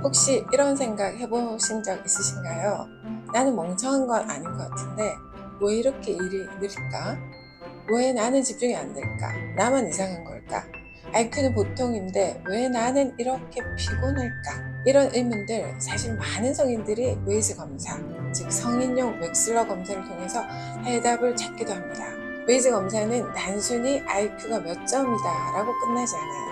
혹시 이런 생각 해보신 적 있으신가요? 나는 멍청한 건 아닌 것 같은데 왜 이렇게 일이 느릴까? 왜 나는 집중이 안 될까? 나만 이상한 걸까? IQ는 보통인데 왜 나는 이렇게 피곤할까? 이런 의문들 사실 많은 성인들이 웨이즈 검사, 즉 성인용 웩슬러 검사를 통해서 해답을 찾기도 합니다. 웨이즈 검사는 단순히 IQ가 몇 점이다 라고 끝나지 않아요.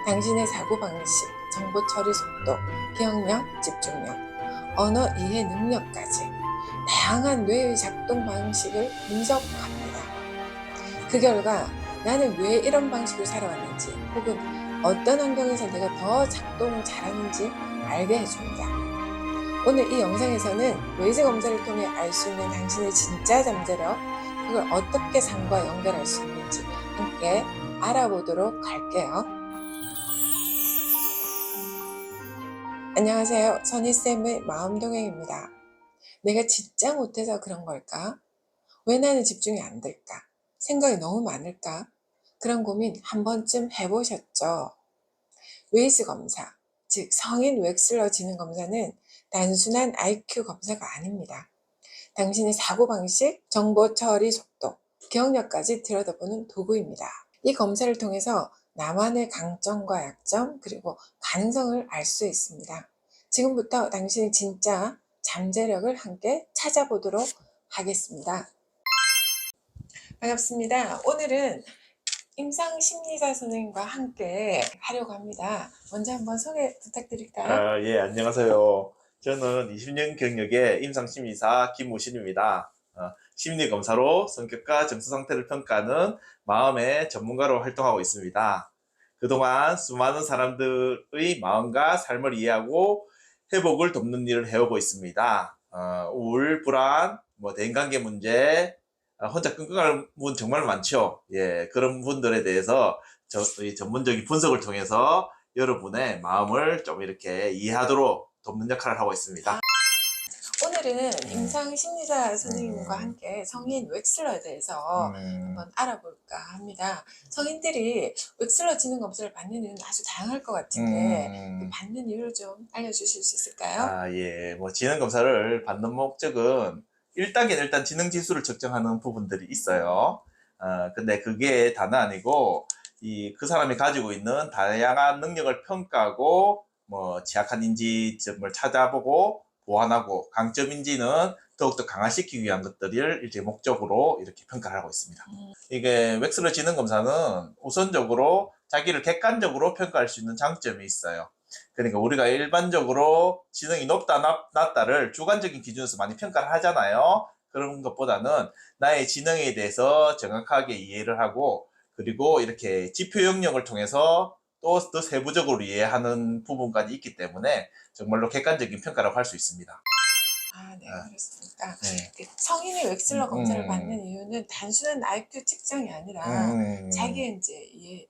당신의 사고방식, 정보 처리 속도, 기억력, 집중력, 언어 이해 능력까지 다양한 뇌의 작동 방식을 분석합니다. 그 결과 나는 왜 이런 방식으로 살아왔는지 혹은 어떤 환경에서 내가 더 작동을 잘하는지 알게 해줍니다. 오늘 이 영상에서는 웨이즈 검사를 통해 알 수 있는 당신의 진짜 잠재력, 그걸 어떻게 삶과 연결할 수 있는지 함께 알아보도록 할게요. 안녕하세요. 선희쌤의 마음동행입니다. 내가 진짜 못해서 그런 걸까? 왜 나는 집중이 안 될까? 생각이 너무 많을까? 그런 고민 한 번쯤 해보셨죠? 웨이즈 검사, 즉 성인 웩슬러 지능 검사는 단순한 IQ 검사가 아닙니다. 당신의 사고방식, 정보 처리 속도, 기억력까지 들여다보는 도구입니다. 이 검사를 통해서 나만의 강점과 약점, 그리고 가능성을 알 수 있습니다. 지금부터 당신의 진짜 잠재력을 함께 찾아보도록 하겠습니다. 반갑습니다. 오늘은 임상심리사 선생님과 함께 하려고 합니다. 먼저 한번 소개 부탁드릴까요? 예, 안녕하세요. 저는 20년 경력의 임상심리사 김우신입니다. 심리검사로 성격과 정서 상태를 평가하는 마음의 전문가로 활동하고 있습니다. 그동안 수많은 사람들의 마음과 삶을 이해하고 회복을 돕는 일을 해오고 있습니다. 우울, 불안, 대인관계 문제, 혼자 끙끙하는 분 정말 많죠. 예, 그런 분들에 대해서 저희 전문적인 분석을 통해서 여러분의 마음을 좀 이렇게 이해하도록 돕는 역할을 하고 있습니다. 오늘은 임상심리사 선생님과 함께 성인 웩슬러에 대해서 한번 알아볼까 합니다. 성인들이 웩슬러 지능 검사를 받는 이유는 아주 다양할 것 같은데 그 받는 이유를 좀 알려주실 수 있을까요? 예. 지능 검사를 받는 목적은 1단계는 일단 지능 지수를 측정하는 부분들이 있어요. 근데 그게 다는 아니고, 그 사람이 가지고 있는 다양한 능력을 평가하고, 취약한 인지점을 찾아보고, 보완하고, 강점 인지는 더욱더 강화시키기 위한 것들을 이제 목적으로 이렇게 평가를 하고 있습니다. 이게 웩슬러 지능 검사는 우선적으로 자기를 객관적으로 평가할 수 있는 장점이 있어요. 그러니까 우리가 일반적으로 지능이 높다, 낮다를 주관적인 기준에서 많이 평가를 하잖아요. 그런 것보다는 나의 지능에 대해서 정확하게 이해를 하고, 그리고 이렇게 지표 영역을 통해서 또 더 세부적으로 이해하는 부분까지 있기 때문에 정말로 객관적인 평가라고 할 수 있습니다. 네, 그렇습니까? 네. 그 성인이 웩슬러 검사를 받는 이유는 단순한 IQ 측정이 아니라 자기의 이제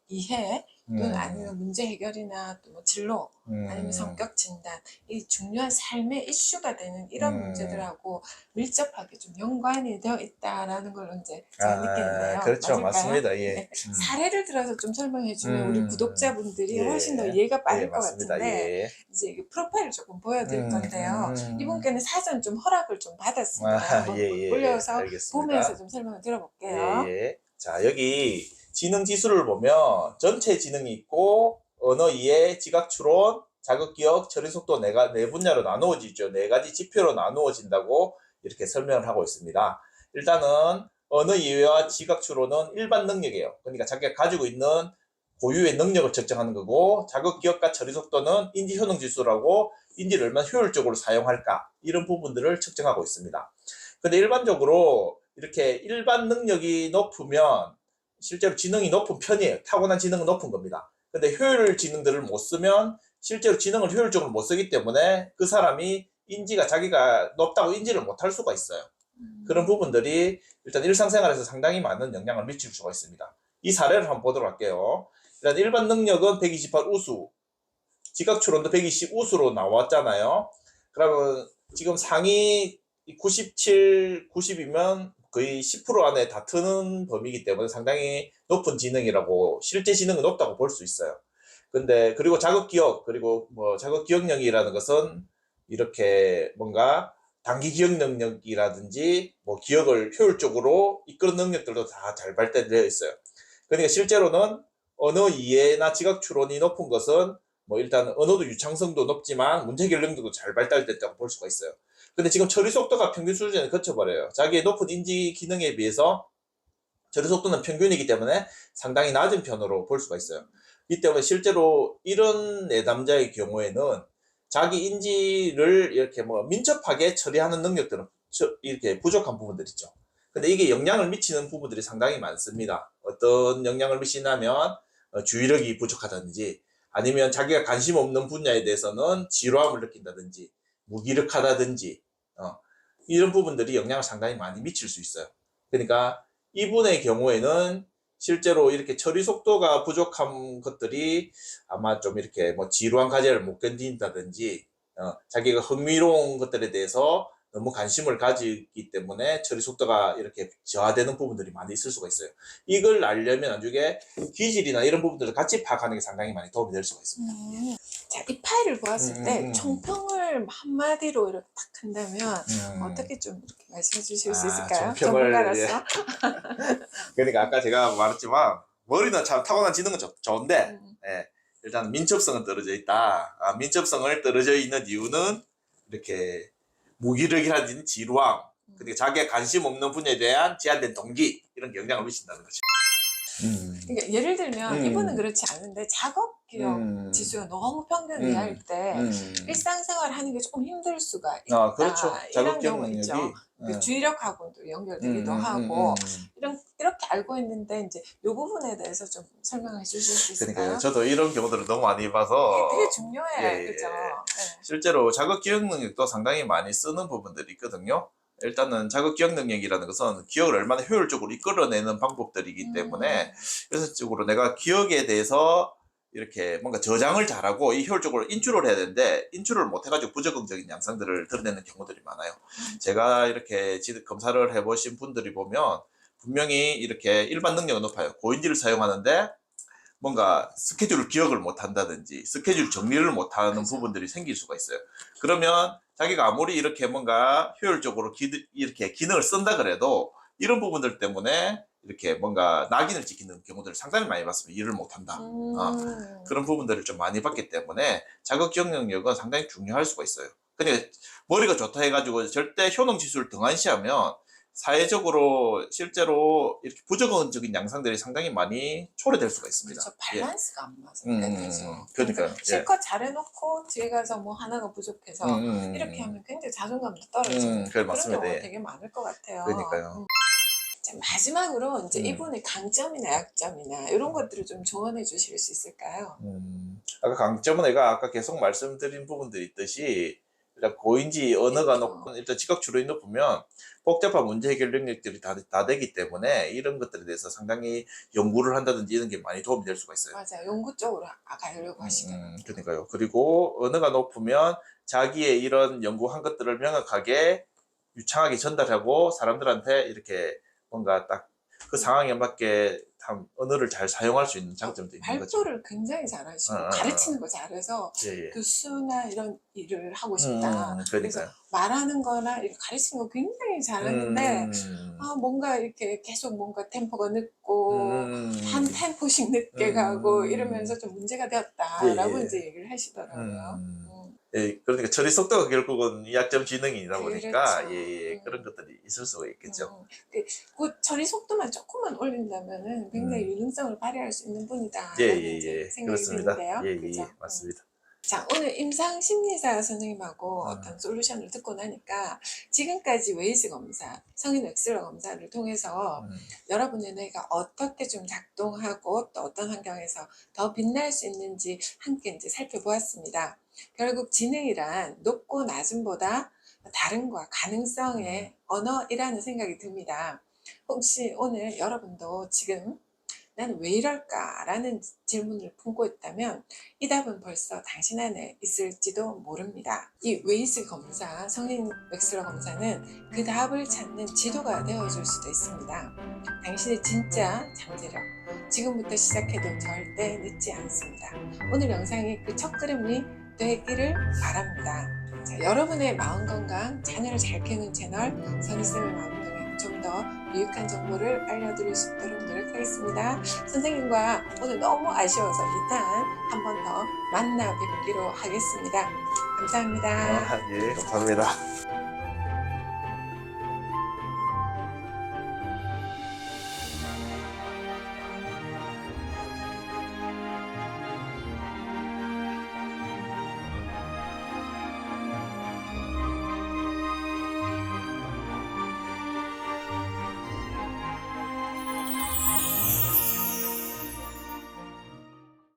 이해 또는 아니면 문제 해결이나 또 뭐 진로 아니면 성격 진단, 이 중요한 삶의 이슈가 되는 이런 문제들하고 밀접하게 좀 연관이 되어 있다라는 걸 이제 제가 느끼는데요. 그렇죠. 맞을까요? 맞습니다. 예. 네. 사례를 들어서 좀 설명해 주면 우리 구독자분들이 훨씬 더 예. 이해가 예, 빠를 것 맞습니다. 같은데 예. 이제 프로파일을 조금 보여드릴 건데요. 이분께는 사전 좀 허락을 좀 받았습니다. 한번 예, 예. 올려서 보면서 알겠습니다. 좀 설명을 예, 들어볼게요. 예. 자, 여기 지능 지수를 보면 전체 지능이 있고, 언어 이해, 지각 추론, 자극 기억, 처리 속도 네 분야로 나누어지죠. 네 가지 지표로 나누어진다고 이렇게 설명을 하고 있습니다. 일단은 언어 이해와 지각 추론은 일반 능력이에요. 그러니까 자기가 가지고 있는 고유의 능력을 측정하는 거고, 자극 기억과 처리 속도는 인지 효능 지수라고 인지를 얼마나 효율적으로 사용할까, 이런 부분들을 측정하고 있습니다. 근데 일반적으로 이렇게 일반 능력이 높으면 실제로 지능이 높은 편이에요. 타고난 지능은 높은 겁니다. 근데 효율 지능들을 못 쓰면 실제로 지능을 효율적으로 못 쓰기 때문에 그 사람이 인지가 자기가 높다고 인지를 못 할 수가 있어요. 그런 부분들이 일단 일상생활에서 상당히 많은 영향을 미칠 수가 있습니다. 이 사례를 한번 보도록 할게요. 일단 일반 능력은 128 우수, 지각 추론도 120 우수로 나왔잖아요. 그러면 지금 상위 97, 90이면 거의 10% 안에 다투는 범위이기 때문에 상당히 높은 지능이라고, 실제 지능은 높다고 볼 수 있어요. 근데 그리고 자극 기억 그리고 뭐 자극 기억력이라는 것은 이렇게 뭔가 단기 기억 능력이라든지 뭐 기억을 효율적으로 이끄는 능력들도 다 잘 발달되어 있어요. 그러니까 실제로는 언어 이해나 지각 추론이 높은 것은 뭐 일단 언어도 유창성도 높지만 문제 해결 능력도 잘 발달됐다고 볼 수가 있어요. 근데 지금 처리 속도가 평균 수준에 거쳐버려요. 자기의 높은 인지 기능에 비해서 처리 속도는 평균이기 때문에 상당히 낮은 편으로 볼 수가 있어요. 이 때문에 실제로 이런 내담자의 경우에는 자기 인지를 이렇게 뭐 민첩하게 처리하는 능력들은 이렇게 부족한 부분들 있죠. 근데 이게 영향을 미치는 부분들이 상당히 많습니다. 어떤 영향을 미치냐면 주의력이 부족하다든지 아니면 자기가 관심 없는 분야에 대해서는 지루함을 느낀다든지 무기력하다든지 이런 부분들이 영향을 상당히 많이 미칠 수 있어요. 그러니까 이분의 경우에는 실제로 이렇게 처리 속도가 부족한 것들이 아마 좀 이렇게 뭐 지루한 과제를 못 견딘다든지 자기가 흥미로운 것들에 대해서 너무 관심을 가지기 때문에 처리 속도가 이렇게 저하되는 부분들이 많이 있을 수가 있어요. 이걸 알려면 나중에 기질이나 이런 부분들을 같이 파악하는 게 상당히 많이 도움이 될 수가 있습니다. 자, 이 파일을 보았을 때 총평을 한마디로 이렇게 딱 한다면 어떻게 좀 이렇게 말씀해 주실 수 있을까요? 전문가로서. 그러니까 아까 제가 말했지만 머리는 참 타고난 지능은 좋은데 일단 민첩성은 떨어져 있다. 민첩성을 떨어져 있는 이유는 이렇게 무기력이라든지 지루함, 그러니까 자기가 관심 없는 분야에 대한 제한된 동기 이런 게 영향을 미친다는 거죠. 그러니까 예를 들면 이분은 그렇지 않은데 작업 기억 지수가 너무 평균 이하일 때 일상생활 하는 게 조금 힘들 수가 있다. 그렇죠. 이런 자극 경우 능력이 있죠. 그 주의력하고도 연결되기도 하고 이렇게 알고 있는데 이제 이 부분에 대해서 좀 설명해 주실 수 있을까요? 그러니까요. 저도 이런 경우들을 너무 많이 봐서 되게 중요해, 예, 예. 그죠? 실제로 자극 기억 능력도 상당히 많이 쓰는 부분들이 있거든요. 일단은 자극 기억 능력이라는 것은 기억을 얼마나 효율적으로 이끌어내는 방법들이기 때문에 현실적으로 내가 기억에 대해서 이렇게 뭔가 저장을 잘하고 이 효율적으로 인출을 해야 되는데 인출을 못 해가지고 부적응적인 양상들을 드러내는 경우들이 많아요. 제가 이렇게 검사를 해보신 분들이 보면 분명히 이렇게 일반 능력은 높아요. 고인지를 사용하는데 뭔가 스케줄을 기억을 못 한다든지 스케줄 정리를 못 하는 그렇죠. 부분들이 생길 수가 있어요. 그러면 자기가 아무리 이렇게 뭔가 효율적으로 이렇게 기능을 쓴다 그래도 이런 부분들 때문에 이렇게 뭔가 낙인을 찍히는 경우들을 상당히 많이 봤습니다. 일을 못 한다. 그런 부분들을 좀 많이 봤기 때문에 자극 기억 능력은 상당히 중요할 수가 있어요. 근데 머리가 좋다 해가지고 절대 효능 지수를 등한시하면 사회적으로 실제로 이렇게 부적응적인 양상들이 상당히 많이 초래될 수가 있습니다. 그렇죠. 밸런스가 안 맞아요. 그렇죠. 그러니까요. 실컷 잘해놓고 뒤에 가서 뭐 하나가 부족해서 이렇게 하면 굉장히 자존감도 떨어지는 그런 맞습니다. 경우가 되게 많을 것 같아요. 그러니까요. 자, 마지막으로 이제 이분의 강점이나 약점이나 이런 것들을 좀 조언해 주실 수 있을까요? 아까 강점은 내가 아까 계속 말씀드린 부분들이 있듯이 일단 고인지 언어가 높고 일단 지각 추론이 높으면 복잡한 문제 해결 능력들이 다 되기 때문에 이런 것들에 대해서 상당히 연구를 한다든지 이런 게 많이 도움이 될 수가 있어요. 맞아요. 연구 쪽으로 가려고 하시더라고요. 그러니까요. 그리고 언어가 높으면 자기의 이런 연구한 것들을 명확하게 유창하게 전달하고 사람들한테 이렇게 뭔가 딱 그 상황에 맞게 참 언어를 잘 사용할 수 있는 장점도 있는 거죠. 발표를 굉장히 잘하시고 가르치는 거 잘해서 교수나 이런 일을 하고 싶다. 그래서 말하는 거나 이렇게 가르치는 거 굉장히 잘하는데 뭔가 이렇게 계속 뭔가 템포가 늦고 한 템포씩 늦게 가고 이러면서 좀 문제가 되었다라고 이제 얘기를 하시더라고요. 그러니까 처리 속도가 결국은 이 약점 지능이다 보니까 그렇죠. 그런 것들이 있을 수가 있겠죠. 그 처리 속도만 조금만 올린다면은 굉장히 유능성을 발휘할 수 있는 분이다. 생각이 그렇습니다. 드는데요. 그죠? 맞습니다. 자, 오늘 임상 심리사 선생님하고 어떤 솔루션을 듣고 나니까 지금까지 웨이즈 검사, 성인 엑스러 검사를 통해서 여러분의 뇌가 어떻게 좀 작동하고 또 어떤 환경에서 더 빛날 수 있는지 함께 이제 살펴보았습니다. 결국 지능이란 높고 낮음보다 다름과 가능성의 언어이라는 생각이 듭니다. 혹시 오늘 여러분도 지금 나는 왜 이럴까? 라는 질문을 품고 있다면 이 답은 벌써 당신 안에 있을지도 모릅니다. 이 웨이즈 검사, 성인 엑스러 검사는 그 답을 찾는 지도가 되어줄 수도 있습니다. 당신의 진짜 잠재력, 지금부터 시작해도 절대 늦지 않습니다. 오늘 영상이 그 첫걸음이 되기를 바랍니다. 자, 여러분의 마음 건강, 자녀를 잘 키우는 채널 선희쌤의 마음 건강 좀 더 유익한 정보를 알려드릴 수 있도록 노력하겠습니다. 선생님과 오늘 너무 아쉬워서 2탄 한 번 더 만나 뵙기로 하겠습니다. 감사합니다. 예, 감사합니다.